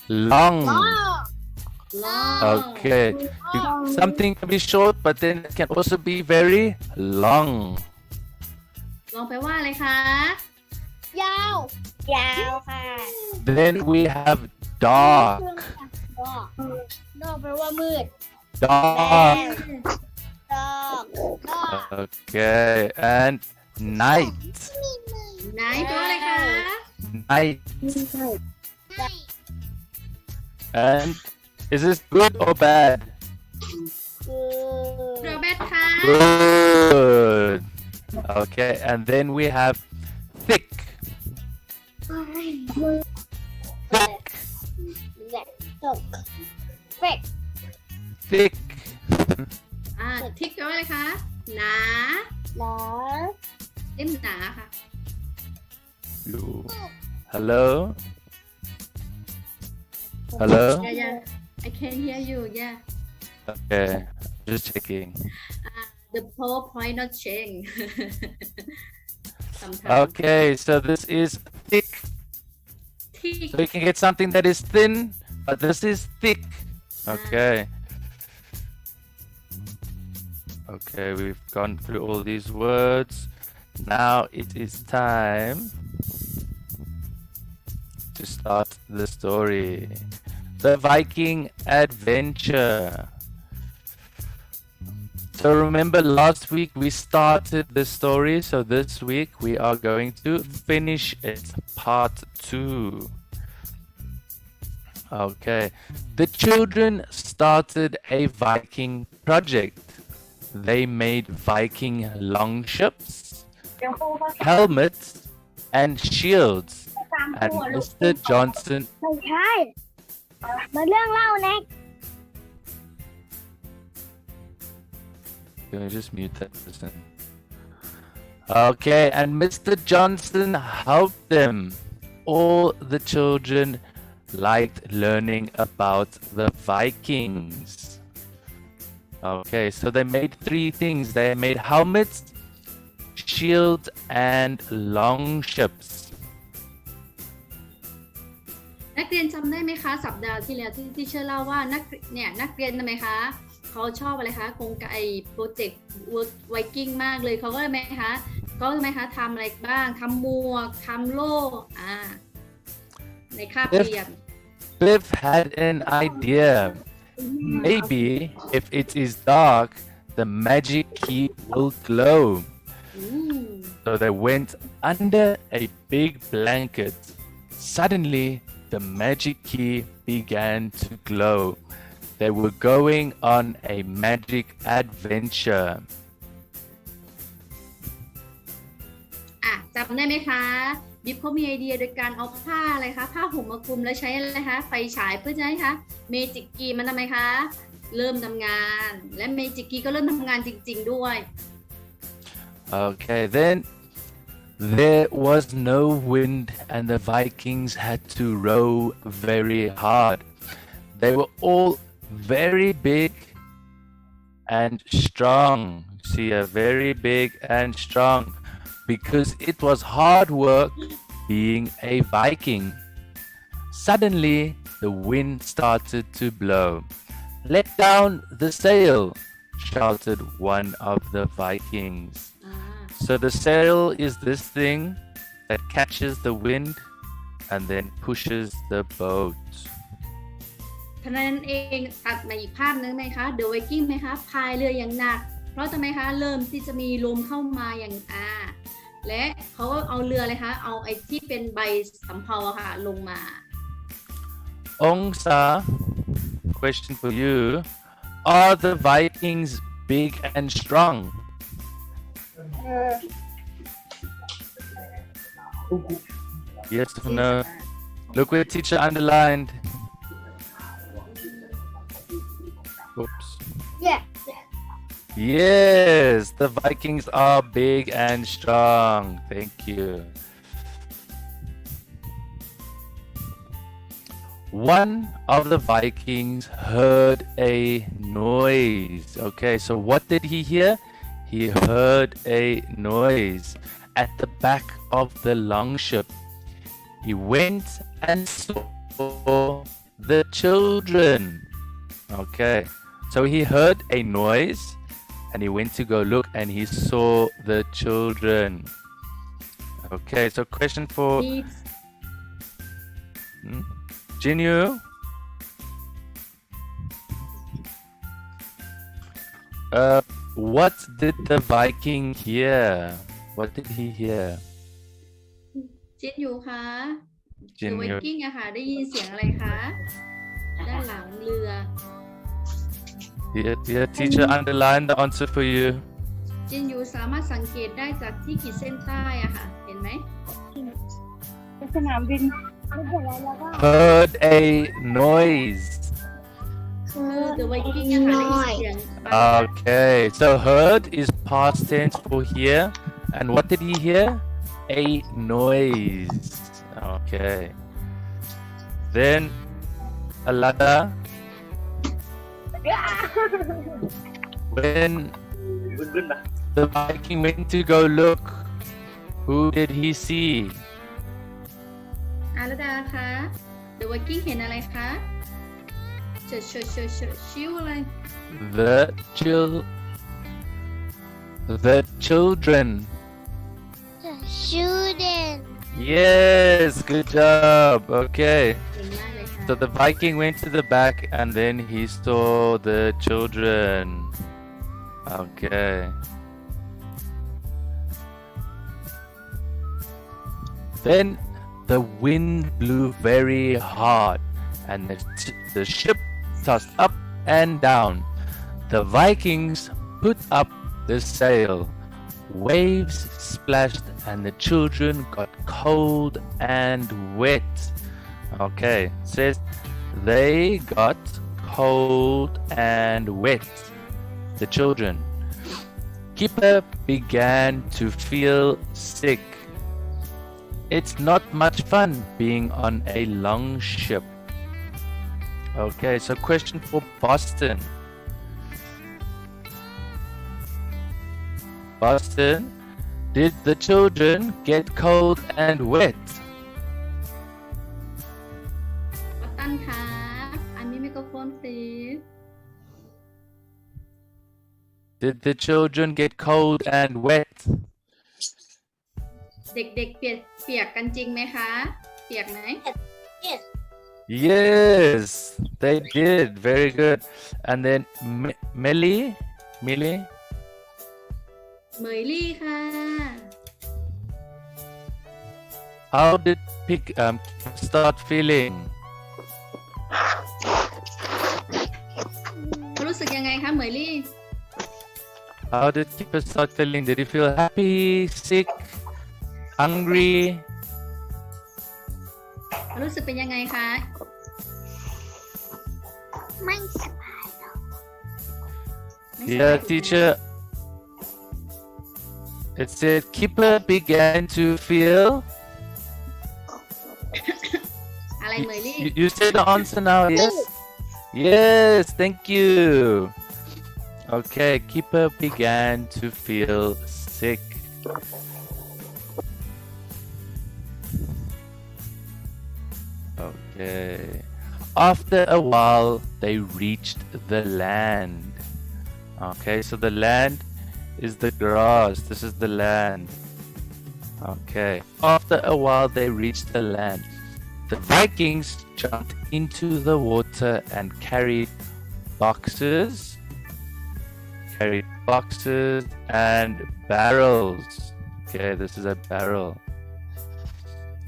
long. long Okay. Something can be short, but then it can also be very long. ลองแปลว่าอะไรคะ ยาว ยาวค่ะ Then we have dark. ดอกแปลว่ามืด Dark. ดอกดอก Okay. And night. ไหนแปลว่าอะไรคะ Night. And is this good or bad? โรเบิร์ตค่ะ Good. Okay. And then we have thick. Thick. ดอกเฟก Thick. ทิกแปลว่าอะไรคะหนา หนา เล่มหนาค่ะ Hello? Hello? yeah I can hear you yeah Okay. Just checking. the PowerPoint not change sometimes Okay. So this is thick. thick So you can get something that is thin, but this is thick. Okay. Okay, we've gone through all these words. Now it is time to start the story. The Viking Adventure. So remember last week we started the story, so this week we are going to finish it, part 2. Okay, the children started a Viking project. They made Viking longships, helmets, and shields. And Mr. Johnson. ไม่ใช่มาเรื่องเล่านะ Can I just mute that person? Okay, and Mr. Johnson helped them. All the children liked learning about the Vikings. Okay, so they made 3 things. They made helmets, shields, and longships. นักเรียนจำได้ไหมคะสัปดาห์ที่แล้วที่เชื่อเล่าว่านักเรียนทำไมคะเขาชอบอะไรคะโครงการโปรเจกต์ไวกิ้งมากเลยเขาก็เลยไหมคะทำอะไรบ้างทำหมวกทำโล่ในคาบเรียน Biff had an idea. Maybe if it is dark, the magic key will glow. So they went under a big blanket. Suddenly, the magic key began to glow. They were going on a magic adventure. จำได้ไหมคะบิ๊บเขามีไอเดียโดยการเอาผ้าอะไรคะผ้าห่มมาคลุมแล้วใช้อะไรคะไฟฉายเพื่อจะให้คะเมจิกกีมันทำไมคะเริ่มทำงานและเมจิกกีก็เริ่มทำงานจริงๆด้วย Okay, then there was no wind and the Vikings had to row very hard. They were all very big and strong. See, very big and strong because it was hard work being a Viking. Suddenly, the wind started to blow. Let down the sail, shouted one of the Vikings. So the sail is this thing that catches the wind and then pushes the boat. ท่านั้นเองตัดมาอีกภาพนึงไหมคะเดอะไวกิ้งไหมคะพายเรืออย่างหนักเพราะทำไมคะเริ่มที่จะมีลมเข้ามาอย่างและเขาก็เอาเรืออะไรคะเอาไอ้ที่เป็นใบสำเภาค่ะลงมา Ongsa, question for you. Are the Vikings big and strong? Yes or no? Look where teacher underlined. Oops. Yeah. Yes, the Vikings are big and strong. Thank you. One of the Vikings heard a noise. Okay, so what did he hear? He heard a noise at the back of the longship. He went and saw the children. Okay, so he heard a noise and he went to go look and he saw the children. Okay, so question for needs Jinyu. What did the Viking hear? What did he hear? จินอยู่คะเดอะไว Jinyu. กิ้งอะค่ะได้ยินเสียงอะไรคะด้านหลังเรือ Yeah, teacher underline the answer for you. จินอยู่สามารถสังเกตได้จากที่ขีดเส้นใต้อะค่ะเห็นไหม สนามบินไม่เป็นไรแล้วก็ Heard a noise. คือเดอะไวกิ้งอะค่ะได้ยินเสียง Okay, so heard is past tense for hear. And what did he hear? A noise. Okay. Then Alada. When the Viking went to go look, who did he see? อาราดาคะเดอะไวกิ้งเห็นอะไรคะชิวอะไร The children. student Yes, good job. Okay. เก่งมากเลยค่ะ So the Viking went to the back and then he saw the children. Okay. Then the wind blew very hard and the ship tossed up and down. The Vikings put up the sail. Waves splashed and the children got cold and wet. Okay, says they got cold and wet. The children. Kipper began to feel sick. It's not much fun being on a long ship. Okay, so question for Boston. Boston, did the children get cold and wet? วัตตันคะอันนี้ไมโครโฟน please Did the children get cold and wet? เด็กๆเปียกกันจริงไหมคะเปียกไหม Yes, they did. Very good. And then Millie? เหมยลี่ค่ะ How did start feeling? เขารู้สึกยังไงคะเหมยลี่ How did Kipper start feeling? Did he feel happy, sick, hungry? เขารู้สึกเป็นยังไงคะ ไม่สบาย ไม่สบาย Yeah, teacher. It said Kipper began to feel. อะไรเหมยลี่ You said the answer now, yes? Yes, thank you. Okay, Kipper began to feel sick. Okay. After a while, they reached the land. Okay, so the land is the grass. This is the land. Okay. After a while, they reached the land. The Vikings jumped into the water and carried boxes and barrels. Okay, this is a barrel.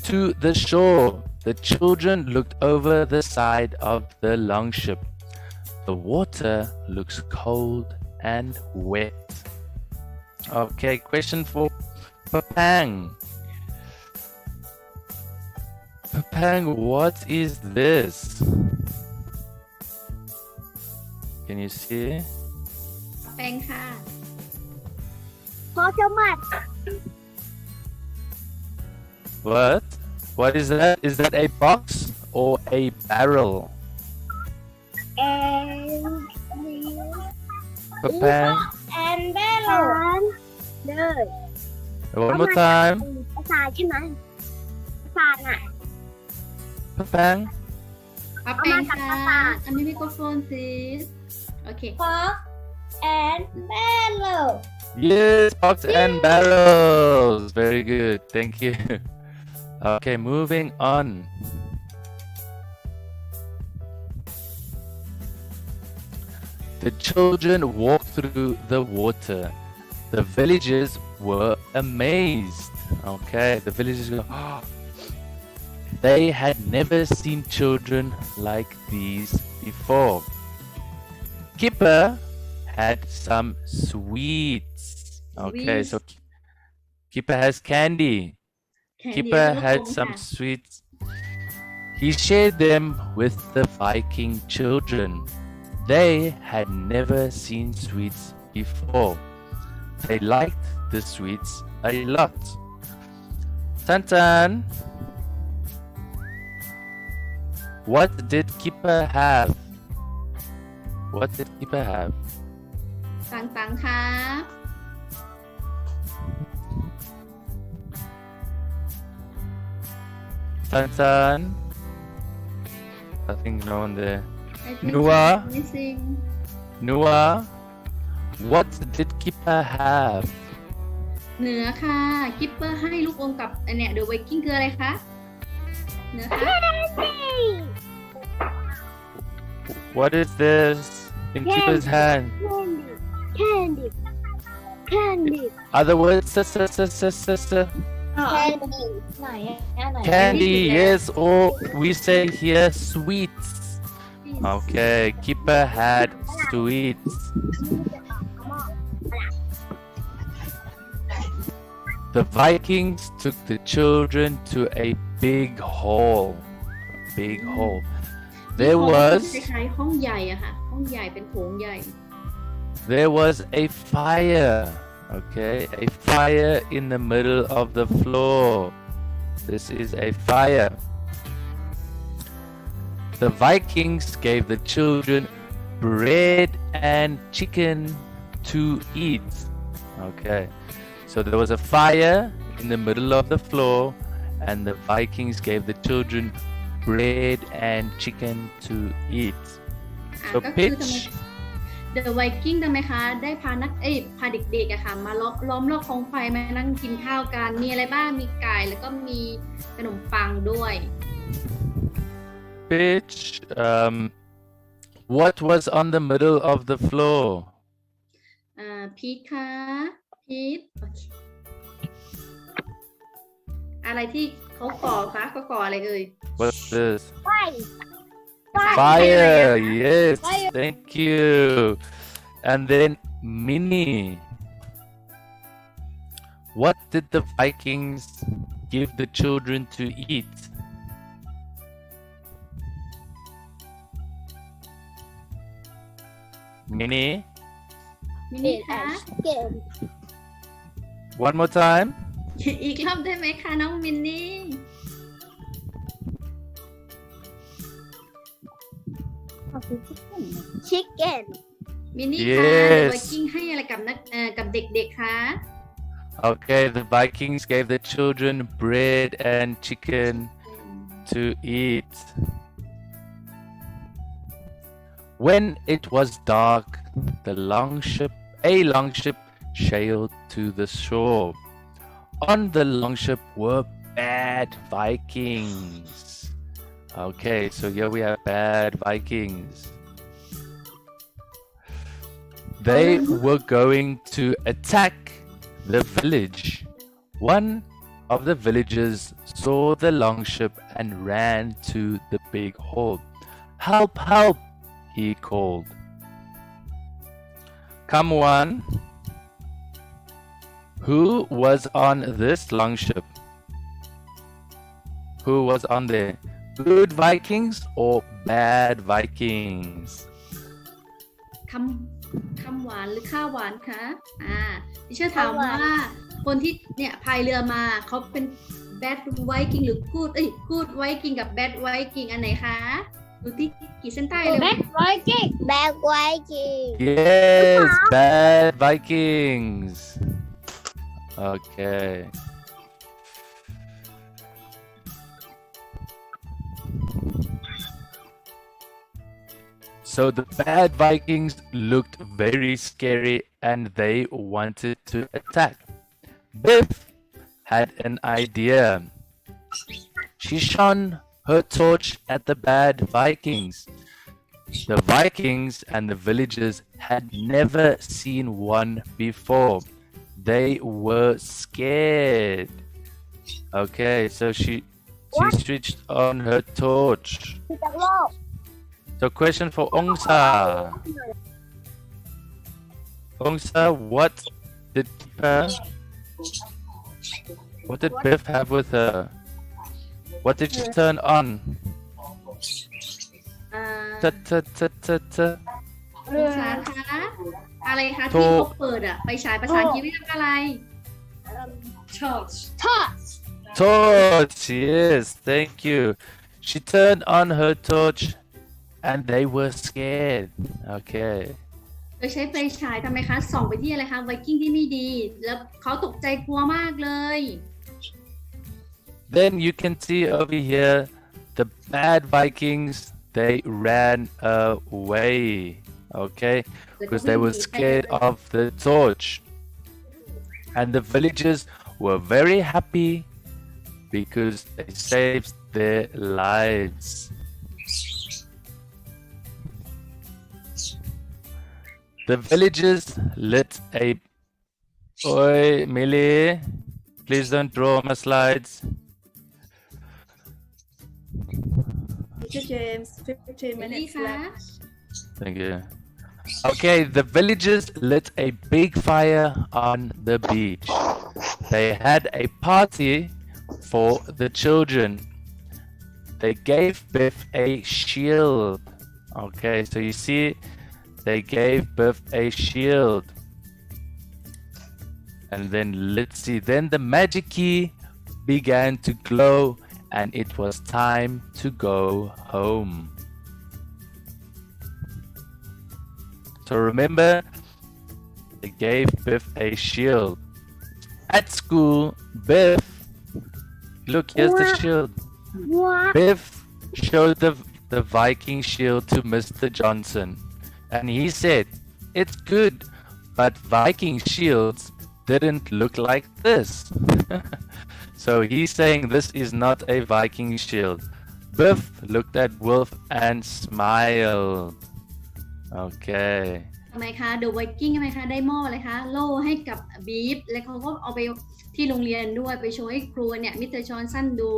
To the shore, the children looked over the side of the longship. The water looks cold and wet. Okay, question for Papang. Papang, what is this? Can you see? แปลงค่ะ พอจะมัด What? What is that? Is that a box or a barrel? แอน Papang. แอนเบลเลย One more time. ภาษาใช่ไหมภาษาน่ะ Papang. ป้าแปงค่ะอันนี้ไมโครโฟน please โอเค Fox and Barrel Yes, box and barrels. Very good. Thank you. Okay, moving on. The children walked through the water. The villagers were amazed. Okay, the villagers go, "Oh." They had never seen children like these before. Kipper had some sweets. Okay, so Kipper has candy. Kipper had some sweets. He shared them with the Viking children. They had never seen sweets before. They liked the sweets a lot. Tantan, what did Kipper have? What did Kipper have? ต่างๆครับ Tantan? I think no one there. I think Noah? I'm missing Noah, what did Kipper have? เหนือค่ะกิปเปอร์ให้ลูกอมกับอันเนี้ยเดอะไวกิ้งคืออะไรคะเหนือค่ะ What is this in Kipper's hand? Candy Candy Other words, sister. Candy ไหนอะไหน Candy, yes, or we say here sweets. Okay, Kipper had sweets. The Vikings took the children to a big hall. Big hall. There ค was ล้ายๆห้องใหญ่อะค่ะห้องใหญ่เป็นโถงใหญ่ there was a fire. Okay, a fire in the middle of the floor. This is a fire. The Vikings gave the children bread and chicken to eat. Okay, so there was a fire in the middle of the floor, and the Vikings gave the children bread and chicken to eat. อ่ะ So ก็คือทำไม pitch. The Viking ทำไมคะได้พาพาเด็กๆอะค่ะมาล้อมรอบกองไฟมานั่งกินข้าวกันมีอะไรบ้างมีไก่แล้วก็มีขนมปังด้วย Pitch. What was on the middle of the floor? พีทคะพีทโอเคอะไรที่เขาก่อคะเขาก่ออะไรเอ่ย What's this? ไฟ Fire. Yes. Fire. Thank you. And then Minnie. What did the Vikings give the children to eat? Minnie. มินิคะ เก่ง One more time. อีกรอบได้ไหมคะน้องมินนี่ Chicken มินนี่คะ Yes. The Viking ให้อะไรกับกับเด็กๆคะ Okay, the Vikings gave the children bread and chicken to eat. When it was dark, a long ship sailed to the shore. On the long ship were bad Vikings. Okay, so here we have bad Vikings. They were going to attack the village. One of the villagers saw the longship and ran to the big hall. Help, help, he called. Come one. Who was on this longship? Who was on there? Good Vikings or bad Vikings? คำหวานหรือข้าวหวานคะดิฉันถามว่าคนที่เนี่ยพายเรือมาเขาเป็น bad Viking หรือ good Viking กับ bad Viking อันไหนคะดูที่ขีดเส้นใต้เลย Bad Viking Bad Viking Yes, bad Vikings. Okay. So the bad Vikings looked very scary and they wanted to attack. Biff had an idea. She shone her torch at the bad Vikings. The Vikings and the villagers had never seen one before. They were scared. Okay, so she switched on her torch. ที่จากโลก So question for Ongsa. Ongsa, what did Biff have with her? What did she turn on? อ่า Ta ta ta ta ta. เรือ สาคะอะไรคะ ถู ที่ ก เขาเปิดอะไปฉายภาษาอังกฤษเรียกอะไร torch Torch, yes, thank you. She turned on her torch and they were scared. Okay. โดยใช้ไฟฉายทำไมคะส่องไปที่อะไรคะไวกิ้งที่ไม่ดี แล้วเขาตกใจกลัวมากเลย Then you can see over here the bad Vikings, they ran away. Okay, because they were scared of the torch. And the villagers were very happy because they saved their lives. The villagers lit a... Oi, Millie, please don't draw my slides. Teacher James 15 นี่ minutes คะ left Thank you. Okay, the villagers lit a big fire on the beach. They had a party for the children. They gave Biff a shield. Okay, so you see, they gave Biff a shield. And then let's see, then the magic key began to glow and it was time to go home. So remember, they gave Biff a shield. At school, Biff, look, here's the shield. Biff showed the Viking shield to Mr. Johnson. And he said, it's good, but Viking shields didn't look like this. So he's saying this is not a Viking shield. Biff looked at Wolf and smiled. Okay. ทำไมคะเดอะไวกิ้งทำไมคะได้มอบอะไรคะโล่ให้กับบีฟและเขาก็เอาไปที่โรงเรียนด้วยไปโชว์ให้ครูเนี่ยมิสเตอร์ชอนสันดู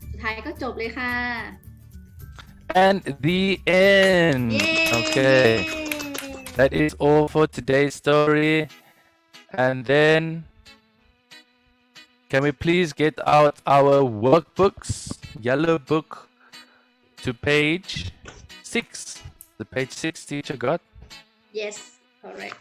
สุดท้ายก็จบเลยค่ะ And the end. Yay! Okay. That is all for today's story. And then, can we please get out our workbooks, yellow book to page 6. The page 6 teacher got? yes correct